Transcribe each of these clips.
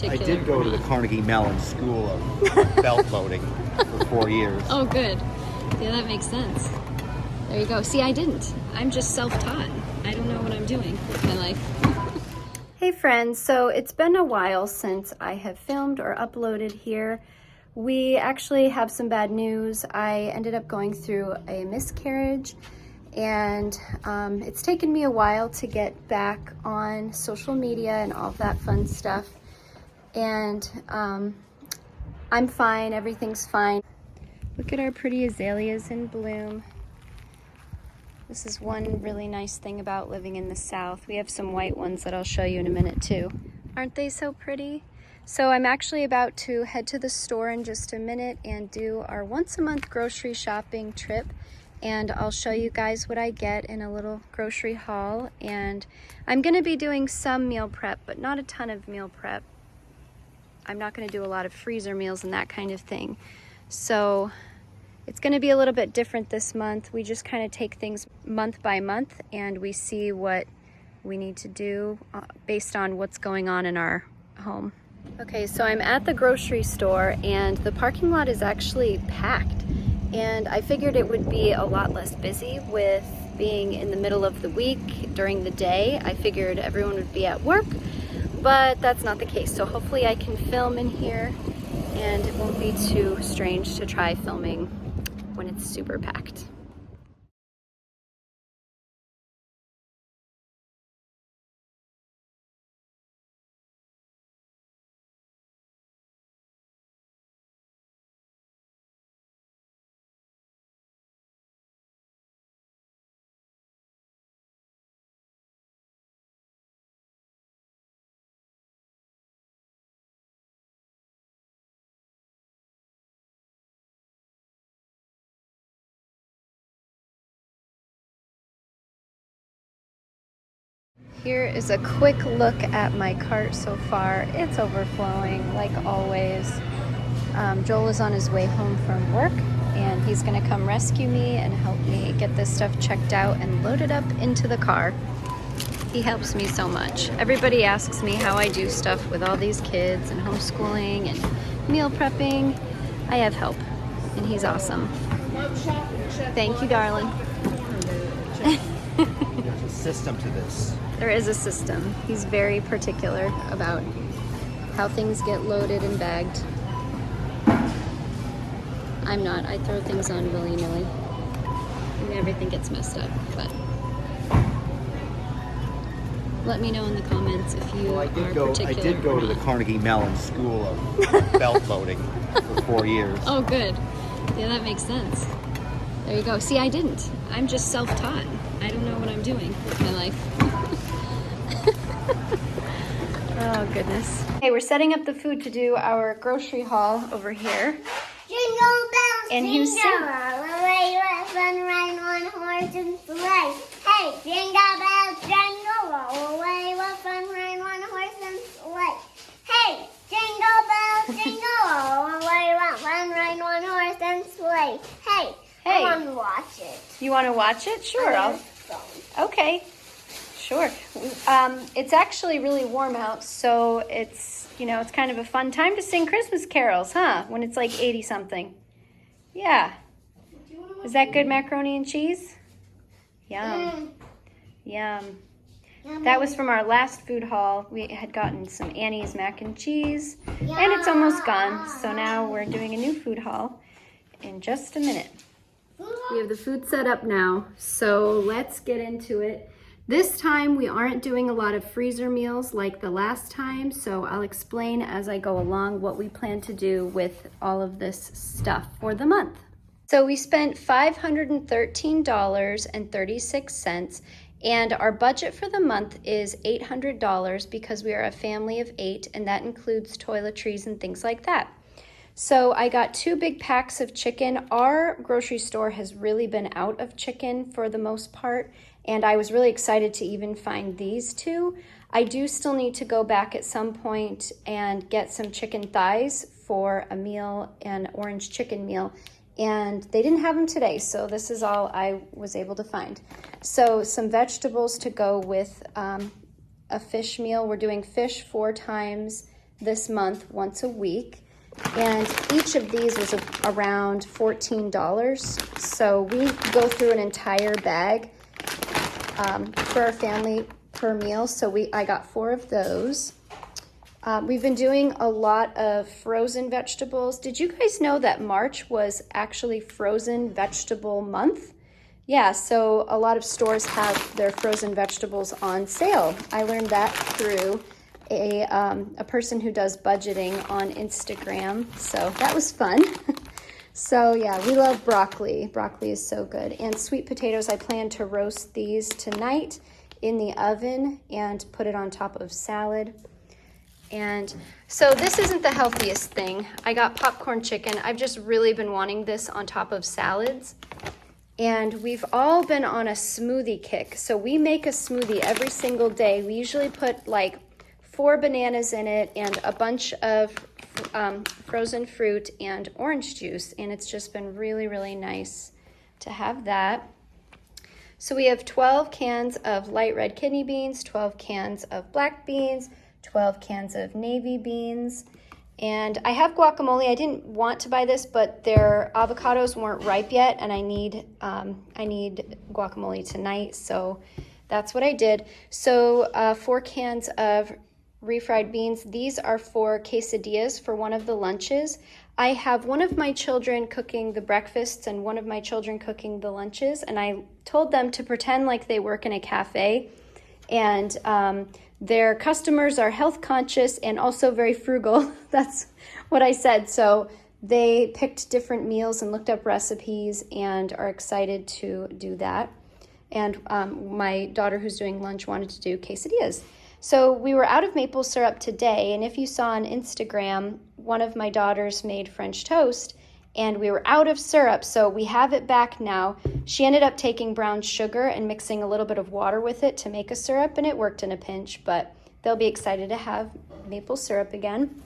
I did go to the Carnegie Mellon School of Belt Loading for 4 years. Oh, good. Yeah, that makes sense. There you go. See, I didn't. I'm just self-taught. I don't know what I'm doing with my life. Hey friends, so it's been a while since I have filmed or uploaded here. We actually have some bad news. I ended up going through a miscarriage, and it's taken me a while to get back on social media and all of that fun stuff. And I'm fine, everything's fine. Look at our pretty azaleas in bloom. This is one really nice thing about living in the South. We have some white ones that I'll show you in a minute too. Aren't they so pretty? So I'm actually about to head to the store in just a minute and do our once a month grocery shopping trip. And I'll show you guys what I get in a little grocery haul. And I'm gonna be doing some meal prep, but not a ton of meal prep. I'm not gonna do a lot of freezer meals and that kind of thing. So it's gonna be a little bit different this month. We just kind of take things month by month and we see what we need to do based on what's going on in our home. Okay, so I'm at the grocery store and the parking lot is actually packed. And I figured it would be a lot less busy with being in the middle of the week during the day. I figured everyone would be at work, but that's not the case. So hopefully I can film in here and it won't be too strange to try filming when it's super packed. Here is a quick look at my cart so far. It's overflowing like always. Joel is on his way home from work and he's gonna come rescue me and help me get this stuff checked out and loaded up into the car. He helps me so much. Everybody asks me how I do stuff with all these kids and homeschooling and meal prepping. I have help and he's awesome. Thank you, darling. There's a system to this. There is a system. He's very particular about how things get loaded and bagged. I'm not. I throw things on willy-nilly and everything gets messed up, but let me know in the comments if you are particular. I did go to the Carnegie Mellon School of Belt Loading for 4 years. Oh, good. Yeah, that makes sense. There you go. See, I didn't. I'm just self-taught. I don't know what I'm doing with my life. Oh, goodness. Okay, we're setting up the food to do our grocery haul over here. Jingle bells, And jingle you all the way, fun ride on horse and sleigh. Hey, jingle bells, jingle all the way, fun ride on horse and sleigh. Hey, jingle bells, jingle all the way, fun ride on horse and sleigh. Hey, I want to watch it. You want to watch it? Sure. Okay. Sure. It's actually really warm out, so it's kind of a fun time to sing Christmas carols, huh? When it's like 80 something. Yeah. Is that good macaroni and cheese? Yum. Yum. That was from our last food haul. We had gotten some Annie's mac and cheese, and it's almost gone. So now we're doing a new food haul in just a minute. We have the food set up now, so let's get into it. This time we aren't doing a lot of freezer meals like the last time, so I'll explain as I go along what we plan to do with all of this stuff for the month. So we spent $513.36, and our budget for the month is $800 because we are a family of 8, and that includes toiletries and things like that. So I got 2 big packs of chicken. Our grocery store has really been out of chicken for the most part, and I was really excited to even find these 2. I do still need to go back at some point and get some chicken thighs for a meal, an orange chicken meal, and they didn't have them today, so this is all I was able to find. So some vegetables to go with a fish meal. We're doing fish 4 times, this month once a week. And each of these was around $14. So we go through an entire bag for our family per meal. So I got 4 of those. We've been doing a lot of frozen vegetables. Did you guys know that March was actually frozen vegetable month? Yeah, so a lot of stores have their frozen vegetables on sale. I learned that through a person who does budgeting on Instagram, so that was fun. So yeah, we love broccoli. Broccoli is so good. And sweet potatoes, I plan to roast these tonight in the oven and put it on top of salad. And so this isn't the healthiest thing. I got popcorn chicken. I've just really been wanting this on top of salads. And we've all been on a smoothie kick. So we make a smoothie every single day. We usually put like 4 bananas in it and a bunch of frozen fruit and orange juice. And it's just been really, really nice to have that. So we have 12 cans of light red kidney beans, 12 cans of black beans, 12 cans of navy beans, and I have guacamole. I didn't want to buy this, but their avocados weren't ripe yet, and I need guacamole tonight, so that's what I did. So 4 cans of refried beans. These are for quesadillas for one of the lunches. I have one of my children cooking the breakfasts and one of my children cooking the lunches, and I told them to pretend like they work in a cafe, and their customers are health conscious and also very frugal. That's what I said. So they picked different meals and looked up recipes and are excited to do that. And my daughter who's doing lunch wanted to do quesadillas. So we were out of maple syrup today. And if you saw on Instagram, one of my daughters made French toast and we were out of syrup, so we have it back now. She ended up taking brown sugar and mixing a little bit of water with it to make a syrup, and it worked in a pinch, but they'll be excited to have maple syrup again.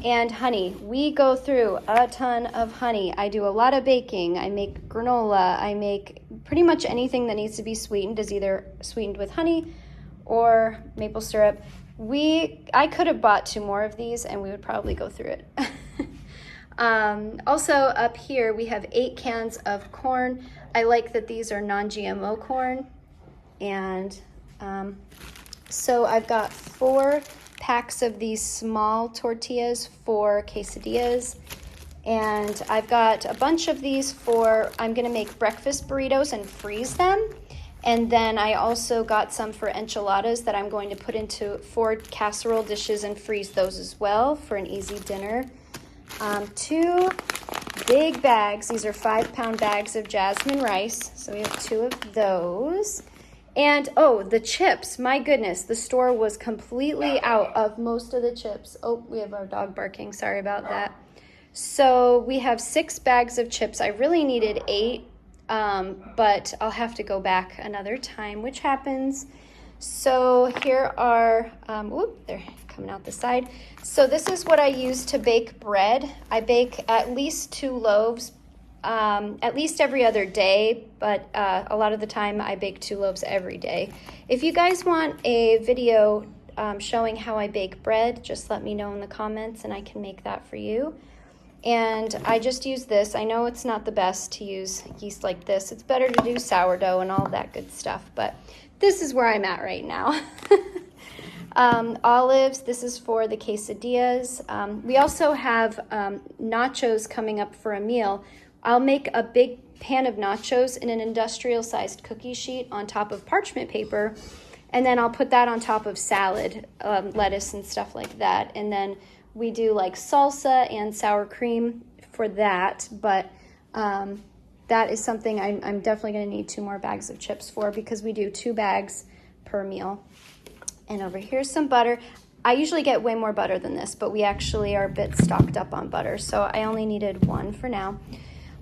And honey, we go through a ton of honey. I do a lot of baking. I make granola. I make pretty much anything that needs to be sweetened is either sweetened with honey or maple syrup. I could have bought 2 more of these and we would probably go through it. Also up here we have 8 cans of corn. I like that these are non-GMO corn. And so I've got 4 packs of these small tortillas for quesadillas. And I've got a bunch of these I'm gonna make breakfast burritos and freeze them. And then I also got some for enchiladas that I'm going to put into 4 casserole dishes and freeze those as well for an easy dinner. 2 big bags. These are 5-pound bags of jasmine rice. So we have 2 of those. And the chips. My goodness, the store was completely out of most of the chips. Oh, we have our dog barking. Sorry about that. So we have 6 bags of chips. I really needed 8, but I'll have to go back another time, which happens. So here are, they're coming out the side. So this is what I use to bake bread. I bake at least 2 loaves, at least every other day, but a lot of the time I bake 2 loaves every day. If you guys want a video showing how I bake bread, just let me know in the comments and I can make that for you. And I just use this. I know it's not the best to use yeast like this. It's better to do sourdough and all that good stuff, but this is where I'm at right now. Olives, this is for the quesadillas. We also have nachos coming up for a meal. I'll make a big pan of nachos in an industrial-sized cookie sheet on top of parchment paper, and then I'll put that on top of salad, lettuce and stuff like that. And then we do like salsa and sour cream for that, but that is something I'm definitely going to need 2 more bags of chips for because we do 2 bags per meal. And over here's some butter. I usually get way more butter than this, but we actually are a bit stocked up on butter, so I only needed 1 for now.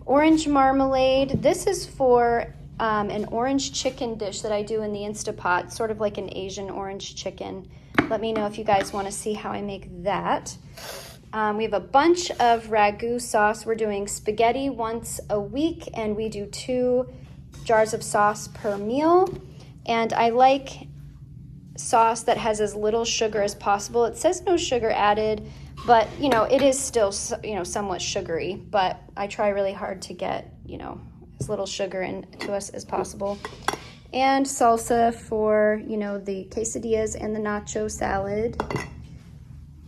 Orange marmalade. This is for an orange chicken dish that I do in the Instapot, sort of like an Asian orange chicken. Let me know if you guys want to see how I make that. We have a bunch of ragu sauce. We're doing spaghetti once a week, and we do 2 jars of sauce per meal. And I like sauce that has as little sugar as possible. It says no sugar added, but you know, it is still, you know, somewhat sugary, but I try really hard to get, you know, as little sugar into us as possible. And salsa for, you know, the quesadillas and the nacho salad.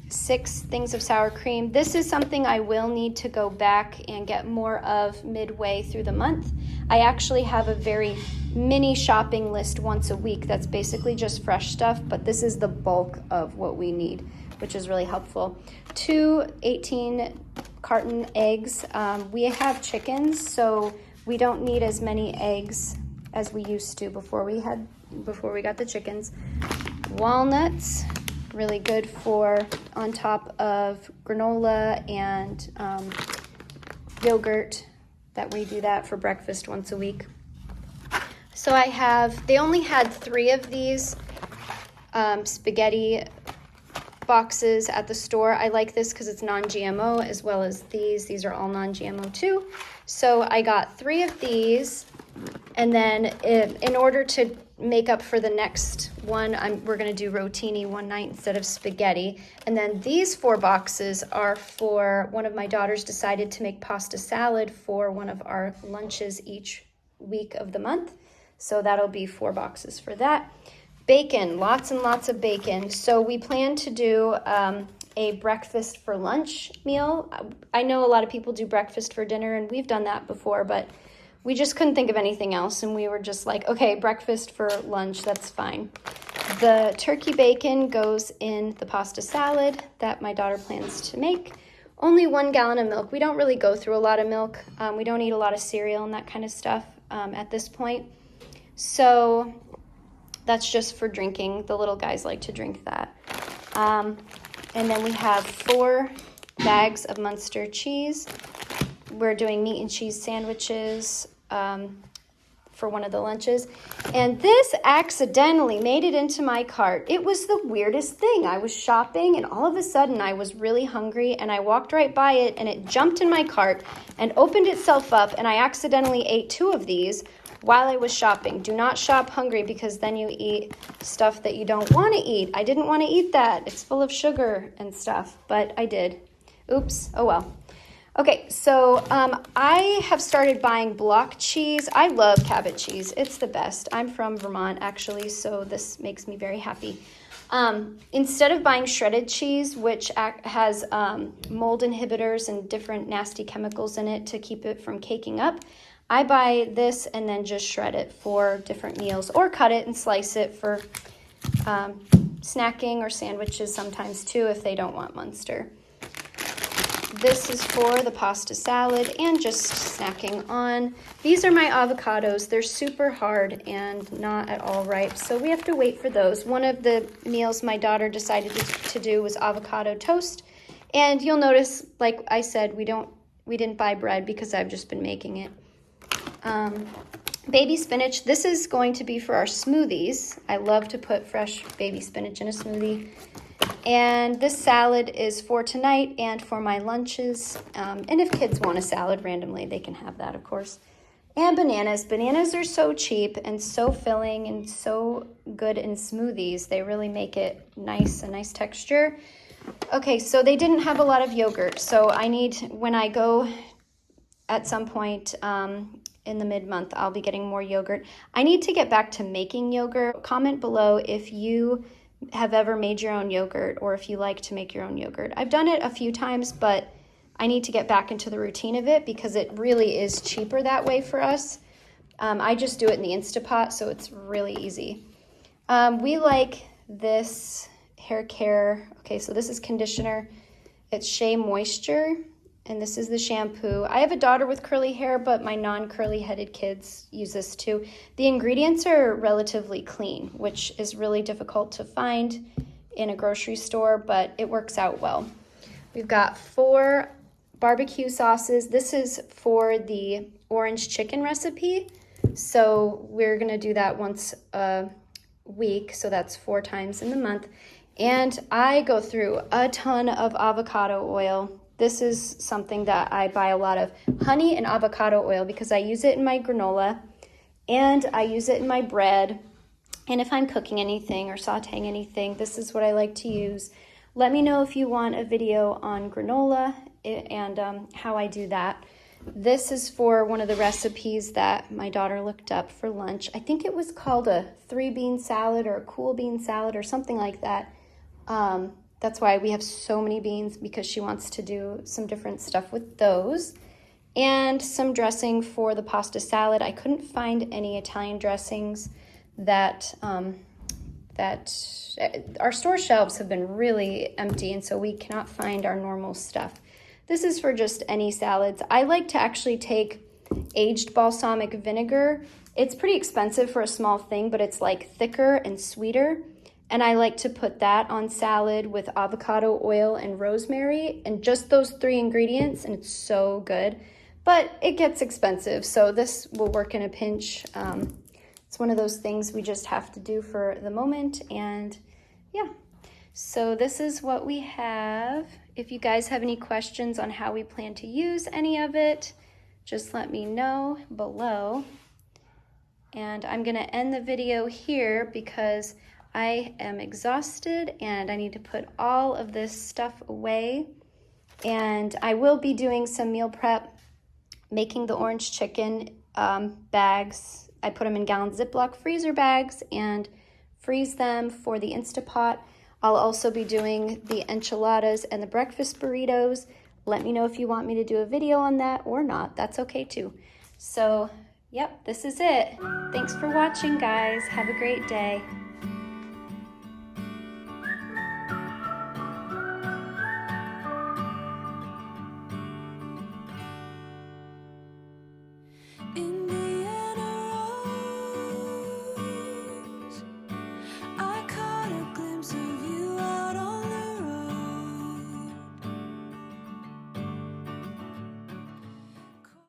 6 things of sour cream. This is something I will need to go back and get more of midway through the month. I actually have a very mini shopping list once a week that's basically just fresh stuff, but this is the bulk of what we need, which is really helpful. 2 18 carton eggs. We have chickens, so we don't need as many eggs as we used to before we got the chickens. Walnuts, really good for on top of granola and yogurt, that we do that for breakfast once a week. So they only had 3 of these spaghetti boxes at the store. I like this because it's non-GMO, as well as these are all non-GMO too. So I got 3 of these, and then in order to make up for the next one, we're going to do rotini one night instead of spaghetti. And then these 4 boxes are for one of my daughters decided to make pasta salad for one of our lunches each week of the month. So that'll be 4 boxes for that. Bacon, lots and lots of bacon. So we plan to do a breakfast for lunch meal. I know a lot of people do breakfast for dinner, and we've done that before, but we just couldn't think of anything else, and we were just like, okay, breakfast for lunch, that's fine. The turkey bacon goes in the pasta salad that my daughter plans to make. Only 1 gallon of milk. We don't really go through a lot of milk. We don't eat a lot of cereal and that kind of stuff at this point. So that's just for drinking. The little guys like to drink that. And then we have 4 bags of Munster cheese. We're doing meat and cheese sandwiches for one of the lunches. And this accidentally made it into my cart. It was the weirdest thing. I was shopping, and all of a sudden I was really hungry, and I walked right by it, and it jumped in my cart and opened itself up, and I accidentally ate 2 of these while I was shopping. Do not shop hungry, because then you eat stuff that you don't want to eat. I didn't want to eat that. It's full of sugar and stuff, but I did. Oops. Oh well. Okay, so I have started buying block cheese. I love Cabot cheese. It's the best. I'm from Vermont, actually, so this makes me very happy. Instead of buying shredded cheese, which has mold inhibitors and different nasty chemicals in it to keep it from caking up, I buy this and then just shred it for different meals, or cut it and slice it for snacking or sandwiches sometimes too if they don't want Munster. This is for the pasta salad and just snacking on. These are my avocados. They're super hard and not at all ripe, so we have to wait for those. One of the meals my daughter decided to do was avocado toast. And you'll notice, like I said, we didn't buy bread because I've just been making it. Baby spinach. This is going to be for our smoothies. I love to put fresh baby spinach in a smoothie. And this salad is for tonight and for my lunches. And if kids want a salad randomly, they can have that, of course. And bananas. Bananas are so cheap and so filling and so good in smoothies. They really make it nice, a nice texture. Okay, so they didn't have a lot of yogurt. So I need, when I go at some point in the mid-month, I'll be getting more yogurt. I need to get back to making yogurt. Comment below if you have ever made your own yogurt, or if you like to make your own yogurt. I've done it a few times, but I need to get back into the routine of it because it really is cheaper that way for us. I just do it in the Instapot, so it's really easy. We like this hair care. Okay, so this is conditioner. It's Shea Moisture, and this is the shampoo. I have a daughter with curly hair, but my non-curly headed kids use this too. The ingredients are relatively clean, which is really difficult to find in a grocery store, but it works out well. We've got 4 barbecue sauces. This is for the orange chicken recipe. So we're gonna do that once a week. So that's 4 times in the month. And I go through a ton of avocado oil. This is something that I buy a lot of, honey and avocado oil, because I use it in my granola and I use it in my bread. And if I'm cooking anything or sauteing anything, this is what I like to use. Let me know if you want a video on granola and how I do that. This is for one of the recipes that my daughter looked up for lunch. I think it was called a 3-bean salad or a cool bean salad or something like that. That's why we have so many beans, because she wants to do some different stuff with those. And some dressing for the pasta salad. I couldn't find any Italian dressings that our store shelves have been really empty, and so we cannot find our normal stuff. This is for just any salads. I like to actually take aged balsamic vinegar. It's pretty expensive for a small thing, but it's like thicker and sweeter. And I like to put that on salad with avocado oil and rosemary, and just those 3 ingredients, and it's so good. But it gets expensive, so this will work in a pinch. It's one of those things we just have to do for the moment, and yeah. So this is what we have. If you guys have any questions on how we plan to use any of it, just let me know below. And I'm gonna end the video here because I am exhausted and I need to put all of this stuff away. And I will be doing some meal prep, making the orange chicken bags. I put them in gallon Ziploc freezer bags and freeze them for the Instapot. I'll also be doing the enchiladas and the breakfast burritos. Let me know if you want me to do a video on that or not. That's okay too. So, yep, this is it. Thanks for watching, guys. Have a great day. In